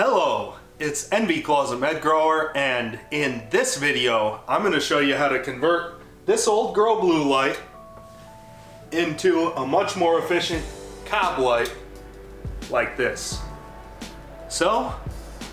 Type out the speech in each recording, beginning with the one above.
Hello, it's NVclosetmedgrower, and in this video I'm going to show you how to convert this old Growblu light into a much more efficient COB light like this. So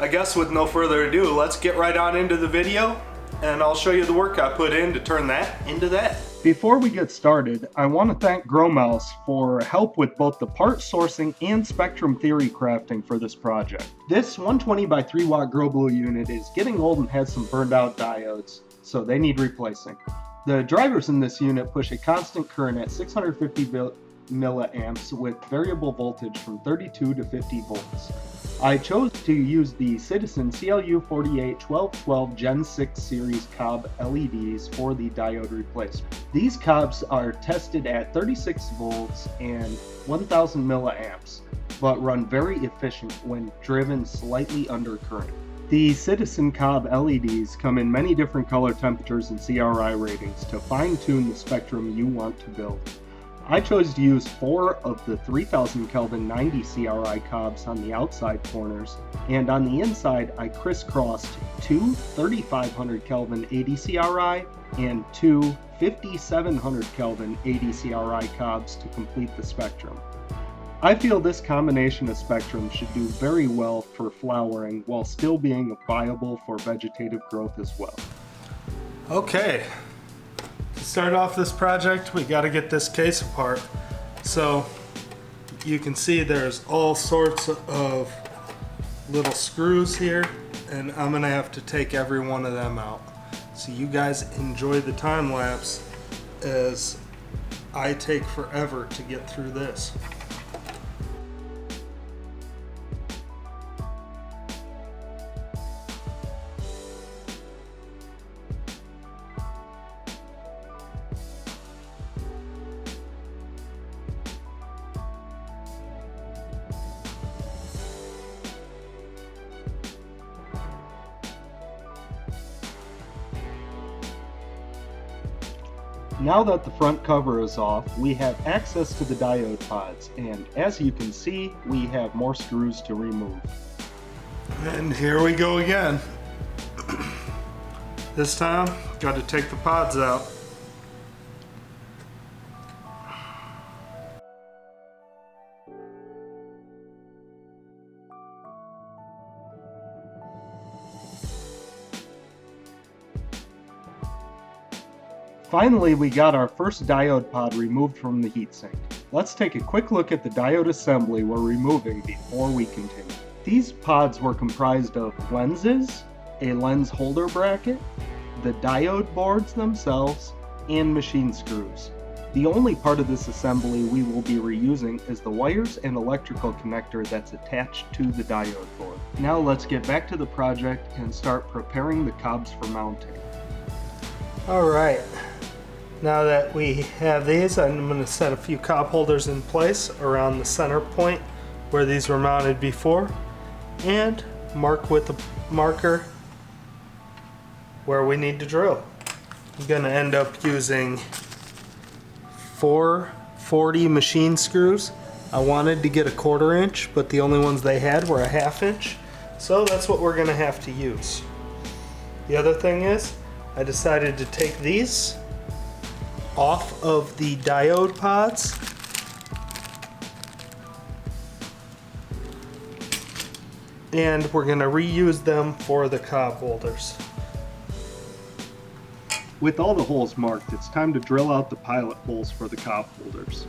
I guess with no further ado, let's get right on into the video and I'll show you the work I put in to turn that into that. Before we get started, I want to thank Growmouse for help with both the part sourcing and spectrum theory crafting for this project. This 120 by 3 watt Growblu unit is getting old and has some burned out diodes, so they need replacing. The drivers in this unit push a constant current at 650 milliamps with variable voltage from 32 to 50 volts. I chose to use the Citizen CLU481212 Gen 6 series COB LEDs for the diode replacement. These COBs are tested at 36 volts and 1000 milliamps, but run very efficient when driven slightly under current. The Citizen COB LEDs come in many different color temperatures and CRI ratings to fine-tune the spectrum you want to build. I chose to use 4 of the 3000 Kelvin 90 CRI COBs on the outside corners, and on the inside I crisscrossed 2 3500 Kelvin 80 CRI and 2 5700 Kelvin 80 CRI COBs to complete the spectrum. I feel this combination of spectrum should do very well for flowering while still being viable for vegetative growth as well. Okay. To start off this project, we got to get this case apart. So you can see there's all sorts of little screws here, and I'm gonna have to take every one of them out. So you guys enjoy the time lapse as I take forever to get through this. Now that the front cover is off, we have access to the diode pods, and as you can see, we have more screws to remove. And here we go again. This time, got to take the pods out. Finally, we got our first diode pod removed from the heatsink. Let's take a quick look at the diode assembly we're removing before we continue. These pods were comprised of lenses, a lens holder bracket, the diode boards themselves, and machine screws. The only part of this assembly we will be reusing is the wires and electrical connector that's attached to the diode board. Now let's get back to the project and start preparing the COBs for mounting. Alright. Now that we have these, I'm going to set a few COB holders in place around the center point where these were mounted before, and mark with a marker where we need to drill. I'm going to end up using 4 40 machine screws. I wanted to get a 1/4 inch, but the only ones they had were a 1/2 inch, so that's what we're going to have to use. The other thing is, I decided to take these off of the diode pods and we're going to reuse them for the COB holders. With all the holes marked, it's time to drill out the pilot holes for the COB holders.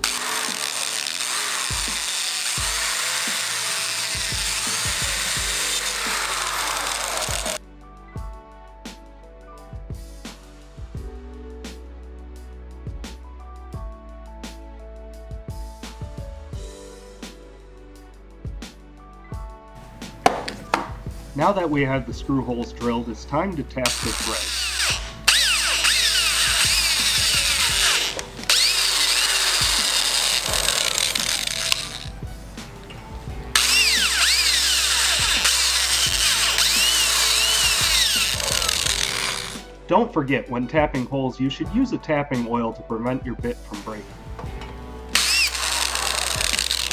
Now that we have the screw holes drilled, it's time to tap the thread. Don't forget, when tapping holes, you should use a tapping oil to prevent your bit from breaking.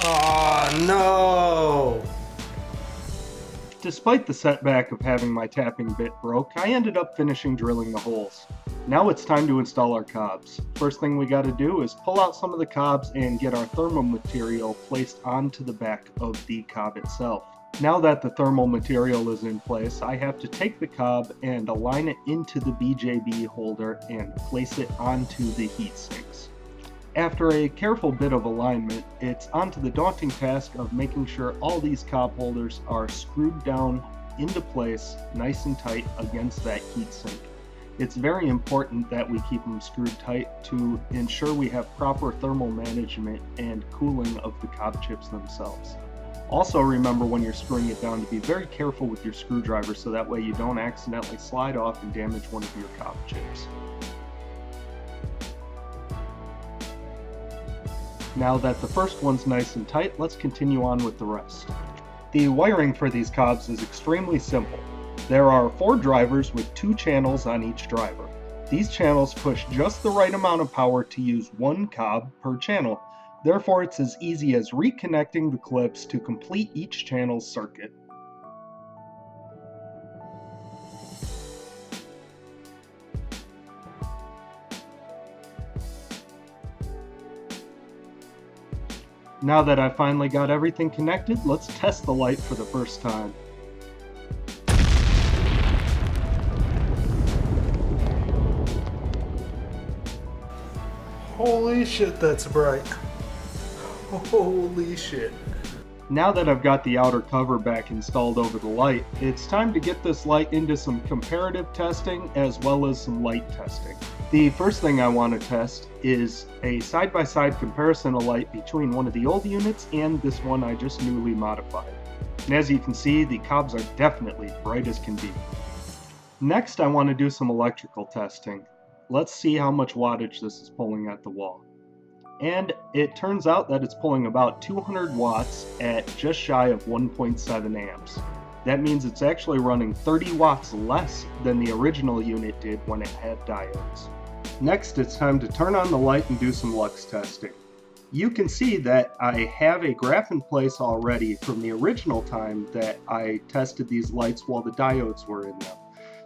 Oh no! Despite the setback of having my tapping bit broke, I ended up finishing drilling the holes. Now it's time to install our cobs. First thing we gotta do is pull out some of the cobs and get our thermal material placed onto the back of the cob itself. Now that the thermal material is in place, I have to take the cob and align it into the BJB holder and place it onto the heat sinks. After a careful bit of alignment, it's onto the daunting task of making sure all these cob holders are screwed down into place nice and tight against that heat sink. It's very important that we keep them screwed tight to ensure we have proper thermal management and cooling of the cob chips themselves. Also remember when you're screwing it down to be very careful with your screwdriver so that way you don't accidentally slide off and damage one of your cob chips. Now that the first one's nice and tight, let's continue on with the rest. The wiring for these cobs is extremely simple. There are 4 drivers with 2 channels on each driver. These channels push just the right amount of power to use 1 cob per channel. Therefore, it's as easy as reconnecting the clips to complete each channel's circuit. Now that I've finally got everything connected, let's test the light for the first time. Holy shit, that's bright. Holy shit. Now that I've got the outer cover back installed over the light, it's time to get this light into some comparative testing as well as some light testing. The first thing I want to test is a side-by-side comparison of light between one of the old units and this one I just newly modified. And as you can see, the cobs are definitely bright as can be. Next, I want to do some electrical testing. Let's see how much wattage this is pulling at the wall. And it turns out that it's pulling about 200 watts at just shy of 1.7 amps. That means it's actually running 30 watts less than the original unit did when it had diodes. Next, it's time to turn on the light and do some lux testing. You can see that I have a graph in place already from the original time that I tested these lights while the diodes were in them.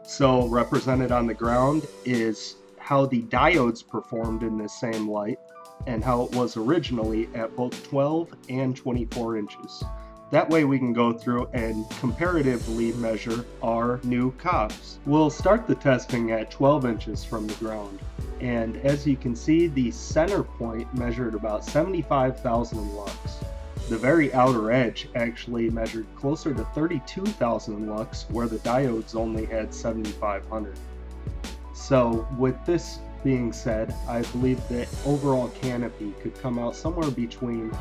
So represented on the ground is how the diodes performed in this same light and how it was originally at both 12 and 24 inches. That way we can go through and comparatively measure our new cobs. We'll start the testing at 12 inches from the ground. And as you can see, the center point measured about 75,000 lux. The very outer edge actually measured closer to 32,000 lux, where the diodes only had 7,500. So with this being said, I believe the overall canopy could come out somewhere between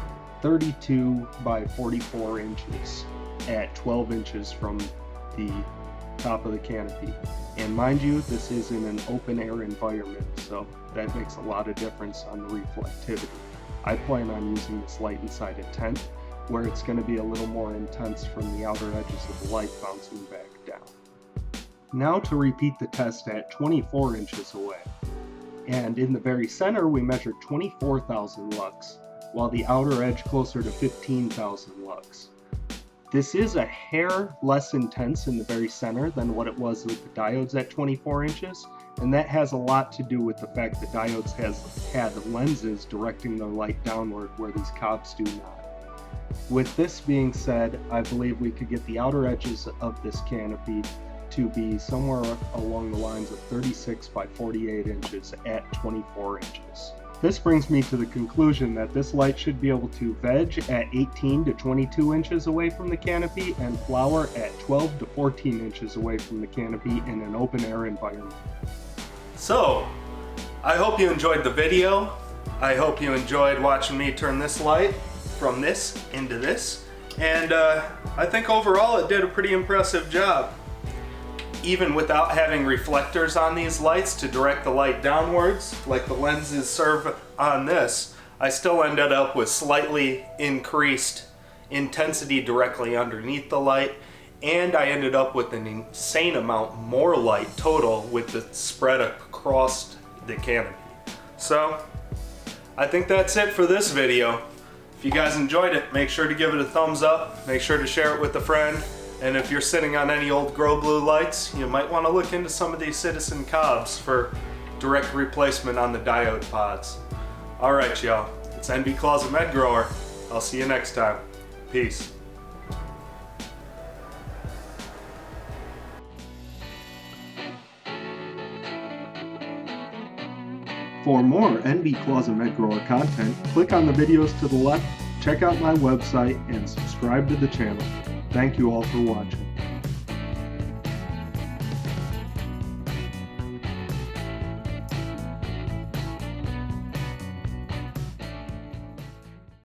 32 by 44 inches at 12 inches from the top of the canopy. And mind you, this is in an open air environment, so that makes a lot of difference on the reflectivity. I plan on using this light inside a tent, where it's going to be a little more intense from the outer edges of the light bouncing back down. Now to repeat the test at 24 inches away. And in the very center we measured 24,000 lux, while the outer edge closer to 15,000 lux. This is a hair less intense in the very center than what it was with the diodes at 24 inches, and that has a lot to do with the fact that diodes had lenses directing their light downward where these cobs do not. With this being said, I believe we could get the outer edges of this canopy to be somewhere along the lines of 36 by 48 inches at 24 inches. This brings me to the conclusion that this light should be able to veg at 18 to 22 inches away from the canopy and flower at 12 to 14 inches away from the canopy in an open air environment. So, I hope you enjoyed the video. I hope you enjoyed watching me turn this light from this into this. And I think overall it did a pretty impressive job. Even without having reflectors on these lights to direct the light downwards, like the lenses serve on this, I still ended up with slightly increased intensity directly underneath the light, and I ended up with an insane amount more light total with the spread across the canopy. So, I think that's it for this video. If you guys enjoyed it, make sure to give it a thumbs up, make sure to share it with a friend, And if you're sitting on any old Growblu lights, you might want to look into some of these Citizen COBs for direct replacement on the diode pods. Alright y'all, it's NVclosetmedgrower. I'll see you next time. Peace. For more NVclosetmedgrower content, click on the videos to the left, check out my website, and subscribe to the channel. Thank you all for watching.